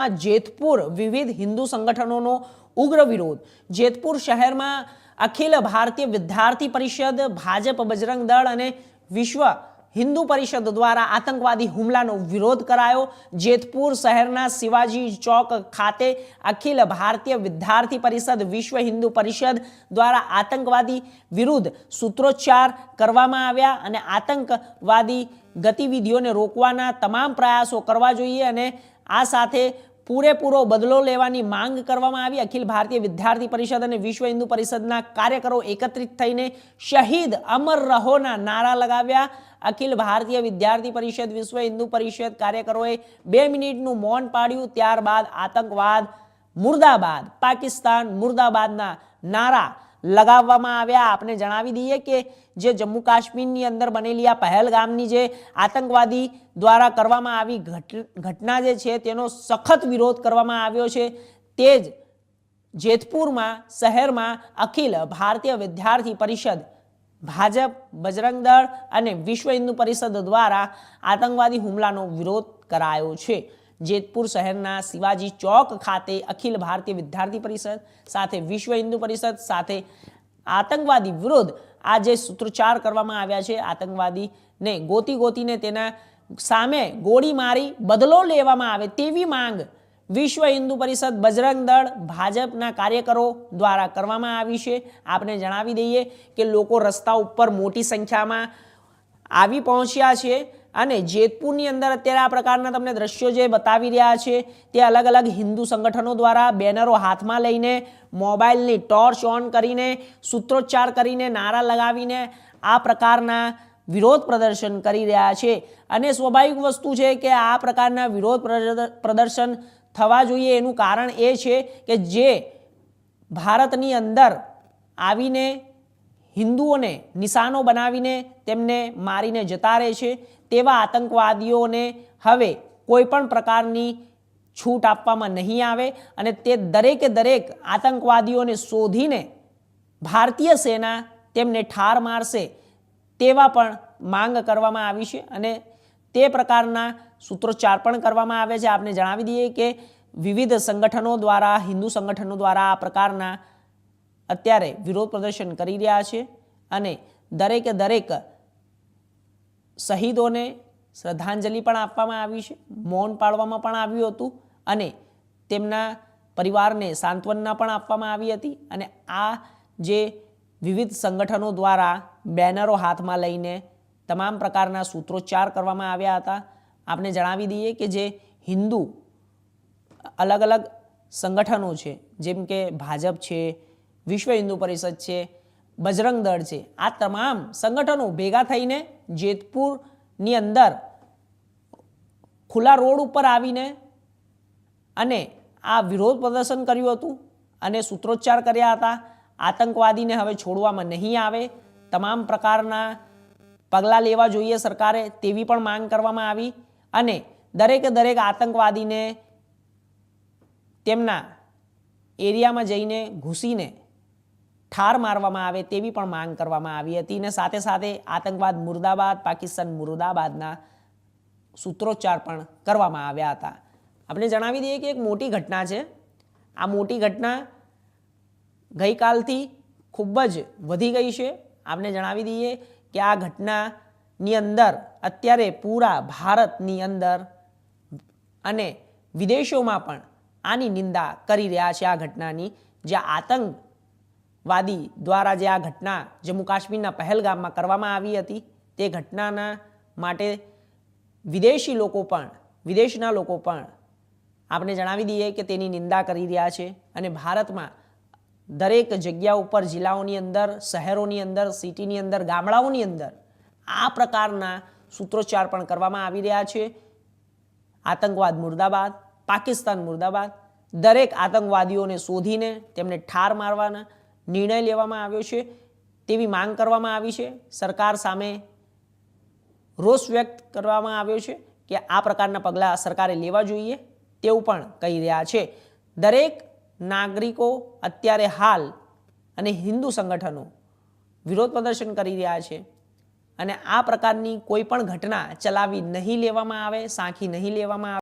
જેતપુર વિવિધ હિન્દુ સંગઠનોનો ઉગ્ર વિરોધ। જેતપુર શહેરમાં અખિલ ભારતીય વિદ્યાર્થી પરિષદ, ભાજપ, બજરંગ દળ અને વિશ્વ હિન્દુ પરિષદ દ્વારા આતંકવાદી હુમલાનો વિરોધ કરાયો। જેતપુર શહેરના શિવાજી ચોક ખાતે અખિલ ભારતીય વિદ્યાર્થી પરિષદ, વિશ્વ હિન્દુ પરિષદ દ્વારા આતંકવાદી વિરુદ્ધ સૂત્રોચ્ચાર કરવામાં આવ્યા અને આતંકવાદી ગતિવિધિઓને રોકવાના તમામ પ્રયાસો કરવા જોઈએ અને આ સાથે પૂરેપૂરો બદલો લેવાની માંગ કરવામાં આવી। અખિલ ભારતીય વિદ્યાર્થી પરિષદ અને વિશ્વ હિન્દુ પરિષદના કાર્યકરો એકત્રિત થઈને શહીદ અમર રહોના નારા લગાવ્યા। અખિલ ભારતીય વિદ્યાર્થી પરિષદ, વિશ્વ હિન્દુ પરિષદ કાર્યકરોએ 2 મિનિટનું મૌન પાડ્યું। ત્યારબાદ આતંકવાદ મુર્દાબાદ, પાકિસ્તાન મુર્દાબાદના નારા લગાવવામાં આવ્યા। આપણે જણાવી દઈએ કે જે જમ્મુ કાશ્મીરની અંદર બનેલી આ પહેલગામની જે આતંકવાદી દ્વારા કરવામાં આવી ઘટના જે છે તેનો સખત વિરોધ કરવામાં આવ્યો છે। તે જ જેતપુરમાં શહેરમાં અખિલ ભારતીય વિદ્યાર્થી પરિષદ, ભાજપ, બજરંગ દળ અને વિશ્વ હિન્દુ પરિષદ દ્વારા આતંકવાદી હુમલાનો વિરોધ કરાયો છે। જેતપુર શહેરના શિવાજી ચોક ખાતે અખિલ ભારતીય વિદ્યાર્થી પરિષદ સાથે વિશ્વ હિન્દુ પરિષદ સાથે આતંકવાદી વિરુદ્ધ આ જે સૂત્રોચ્ચાર કરવામાં આવ્યા છે, આતંકવાદીને ગોતીને તેના સામે ગોળી મારી બદલો લેવામાં આવે તેવી માંગ વિશ્વ હિન્દુ પરિષદ, બજરંગ દળ, ભાજપના કાર્યકરો દ્વારા કરવામાં આવી છે। આપણે જણાવી દઈએ કે લોકો રસ્તા ઉપર મોટી સંખ્યામાં આવી પહોંચ્યા છે અને જેતપુરની અંદર અત્યારે આ પ્રકારના તમને દ્રશ્યો જે બતાવી રહ્યા છે તે અલગ અલગ હિન્દુ સંગઠનો દ્વારા બેનરો હાથમાં લઈને, મોબાઈલની ટોર્ચ ઓન કરીને, સૂત્રોચ્ચાર કરીને, નારા લગાવીને આ પ્રકારના વિરોધ પ્રદર્શન કરી રહ્યા છે અને સ્વાભાવિક વસ્તુ છે કે આ પ્રકારના વિરોધ પ્રદર્શન થવા જોઈએ। એનું કારણ એ છે કે જે ભારતની અંદર આવીને હિન્દુઓને નિશાનો બનાવીને તેમને મારીને જતા રહે છે તેવા આતંકવાદીઓને હવે કોઈ પણ પ્રકારની છૂટ આપવામાં નહીં આવે અને તે દરેકે દરેક આતંકવાદીઓને શોધીને ભારતીય સેના તેમને ઠાર મારશે તેવા પણ માંગ કરવામાં આવી છે અને તે પ્રકારના સૂત્રોચ્ચાર પણ કરવામાં આવે છે। આપણે જણાવી દઈએ કે વિવિધ સંગઠનો દ્વારા, હિન્દુ સંગઠનો દ્વારા આ પ્રકારના અત્યારે વિરોધ પ્રદર્શન કરી રહ્યા છે અને દરેકે દરેક શહીદોને શ્રદ્ધાંજલિ પણ આપવામાં આવી છે, મૌન પાળવામાં પણ આવ્યું હતું અને તેમના પરિવારને સાંત્વના પણ આપવામાં આવી હતી અને આ જે વિવિધ સંગઠનો દ્વારા બેનરો હાથમાં લઈને તમામ પ્રકારના સૂત્રોચ્ચાર કરવામાં આવ્યા હતા। આપણે જણાવી દઈએ કે જે હિન્દુ અલગ અલગ સંગઠનો છે જેમ કે ભાજપ છે, વિશ્વ હિન્દુ પરિષદ છે, બજરંગ દળ છે, આ તમામ સંગઠનો ભેગા થઈને જેતપુરની અંદર ખુલ્લા રોડ ઉપર આવીને અને આ વિરોધ પ્રદર્શન કર્યું હતું અને સૂત્રોચ્ચાર કર્યા હતા। આતંકવાદીને હવે છોડવામાં નહીં આવે, તમામ પ્રકારના પગલાં લેવા જોઈએ સરકારે તેવી પણ માંગ કરવામાં આવી અને દરેકે દરેક આતંકવાદીને તેમના એરિયામાં જઈને ઘૂસીને ઠાર મારવામાં આવે તેવી પણ માંગ કરવામાં આવી હતી અને સાથે સાથે આતંકવાદ મુર્દાબાદ, પાકિસ્તાન મુર્દાબાદના સૂત્રોચ્ચાર પણ કરવામાં આવ્યા હતા। આપણે જણાવી દઈએ કે એક મોટી ઘટના છે। આ મોટી ઘટના ગઈકાલથી ખૂબ જ વધી ગઈ છે। આપણે જણાવી દઈએ કે આ ઘટનાની અંદર અત્યારે પૂરા ભારતની અંદર અને વિદેશોમાં પણ આની નિંદા કરી રહ્યા છે। આ ઘટનાની જે આતંકવાદી દ્વારા જે આ ઘટના જમ્મુ કાશ્મીરના પહેલગામમાં કરવામાં આવી હતી તે ઘટનાના માટે વિદેશના લોકો પણ આપણે જણાવી દઈએ કે તેની નિંદા કરી રહ્યા છે અને ભારતમાં દરેક જગ્યા ઉપર, જિલ્લાઓની અંદર, શહેરોની અંદર, સિટીની અંદર, ગામડાઓની અંદર આ પ્રકારના સૂત્રોચ્ચાર પણ કરવામાં આવી રહ્યા છે। આતંકવાદ મુર્દાબાદ, પાકિસ્તાન મુર્દાબાદ, દરેક આતંકવાદીઓને શોધીને તેમને ઠાર મારવાના નિર્ણય લેવામાં આવ્યો છે તેવી માંગ કરવામાં આવી છે। સરકાર સામે રોષ વ્યક્ત કરવામાં આવ્યો છે કે આ પ્રકારના પગલાં સરકારે લેવા જોઈએ તેવું પણ કહી રહ્યા છે। દરેક નાગરિકો અત્યારે હાલ અને હિન્દુ સંગઠનો વિરોધ પ્રદર્શન કરી રહ્યા છે અને આ પ્રકારની કોઈ પણ ઘટના ચલાવી નહીં લેવામાં આવે, સાંખી નહીં લેવામાં આવે।